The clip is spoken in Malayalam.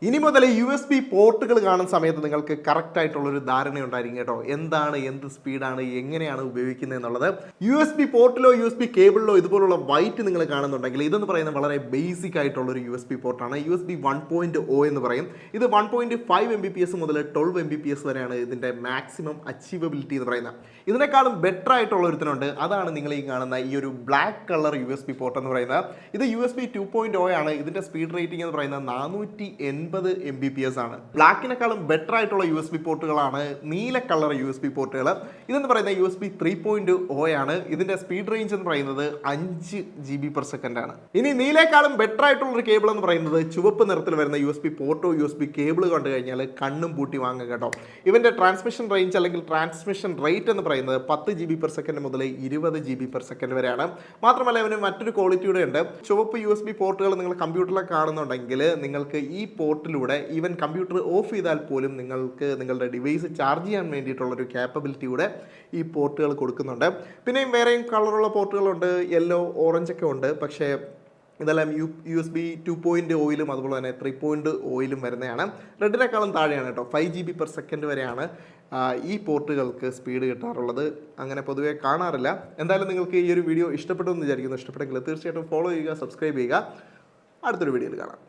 ഇനി മുതൽ USB പോർട്ടുകൾ കാണുന്ന സമയത്ത് നിങ്ങൾക്ക് കറക്റ്റ് ആയിട്ടുള്ളൊരു ധാരണ ഉണ്ടായിരിക്കും കേട്ടോ. എന്താണ്, എന്ത് സ്പീഡാണ്, എങ്ങനെയാണ് ഉപയോഗിക്കുന്നത് എന്നുള്ളത്. USB പോർട്ടിലോ USB കേബിളിലോ ഇതുപോലുള്ള വൈറ്റ് നിങ്ങൾ കാണുന്നുണ്ടെങ്കിൽ ഇതെന്ന് പറയുന്നത് വളരെ ബേസിക് ആയിട്ടുള്ളൊരു USB പോർട്ടാണ്. USB 1.0 എന്ന് പറയും. ഇത് 1.5 Mbps മുതൽ 12 Mbps വരെയാണ് ഇതിൻ്റെ മാക്സിമം അച്ചീവബിലിറ്റി എന്ന് പറയുന്നത്. ഇതിനേക്കാളും ബെറ്റർ ആയിട്ടുള്ള ഒരുത്തനുണ്ട്. അതാണ് നിങ്ങൾ ഈ കാണുന്ന ഈ ഒരു ബ്ലാക്ക് കളർ USB പോർട്ട് എന്ന് പറയുന്നത്. ഇത് USB 2.0 ആണ്. ഇതിൻ്റെ സ്പീഡ് റേറ്റിംഗ് എന്ന് പറയുന്നത് 480 Mbps ആണ്. ബ്ലാക്കിനേക്കാളും ബെറ്റർ ആയിട്ടുള്ള USB പോർട്ടുകളാണ് നീല കളർ USB പോർട്ടുകൾ. ഇതെന്ന് പറയുന്നത് USB 3.0 ആണ്. ഇതിന്റെ സ്പീഡ് റേഞ്ച് എന്ന് പറയുന്നത് 5 GB/s ആണ്. ഇനി നീലേക്കാളും ബെറ്റർ ആയിട്ടുള്ള ഒരു കേബിൾ എന്ന് പറയുന്നത് ചുവപ്പ് നിറത്തിൽ വരുന്ന USB പോർട്ടോ USB കേബിൾ കണ്ടു കഴിഞ്ഞാൽ കണ്ണും പൂട്ടി വാങ്ങുക കേട്ടോ. ഇവന്റെ ട്രാൻസ്മിഷൻ റേഞ്ച് അല്ലെങ്കിൽ ട്രാൻസ്മിഷൻ റേറ്റ് എന്ന് പറയുന്നത് 10 GB/s മുതൽ 20 GB/s വരെയാണ്. മാത്രമല്ല ഇവന് മറ്റൊരു ക്വാളിറ്റിയുടെ ഉണ്ട്. ചുവപ്പ് USB പോർട്ടുകൾ നിങ്ങൾ കമ്പ്യൂട്ടറിലൊക്കെ കാണുന്നുണ്ടെങ്കിൽ നിങ്ങൾക്ക് ഈ പോർട്ടിലൂടെ ഈവൻ കമ്പ്യൂട്ടർ ഓഫ് ചെയ്താൽ പോലും നിങ്ങൾക്ക് നിങ്ങളുടെ ഡിവൈസ് ചാർജ് ചെയ്യാൻ വേണ്ടിയിട്ടുള്ളൊരു ക്യാപ്പബിലിറ്റി കൂടെ ഈ പോർട്ടുകൾ കൊടുക്കുന്നുണ്ട്. പിന്നെയും വേറെയും കളറുള്ള പോർട്ടുകളുണ്ട്, യെല്ലോ, ഓറഞ്ച് ഒക്കെ ഉണ്ട്. പക്ഷേ ഇതെല്ലാം USB 2.0 അതുപോലെ തന്നെ 3.0 വരുന്നതാണ്. റെഡിനേക്കാളും താഴെയാണ് കേട്ടോ. 5 GB/s വരെയാണ് ഈ പോർട്ടുകൾക്ക് സ്പീഡ് കിട്ടാറുള്ളത്. അങ്ങനെ പൊതുവെ കാണാറില്ല. എന്തായാലും നിങ്ങൾക്ക് ഈ ഒരു വീഡിയോ ഇഷ്ടപ്പെട്ടു എന്ന് വിചാരിക്കുന്നു. ഇഷ്ടപ്പെട്ടെങ്കിൽ തീർച്ചയായിട്ടും ഫോളോ ചെയ്യുക, സബ്സ്ക്രൈബ് ചെയ്യുക. അടുത്തൊരു വീഡിയോയിൽ കാണാം.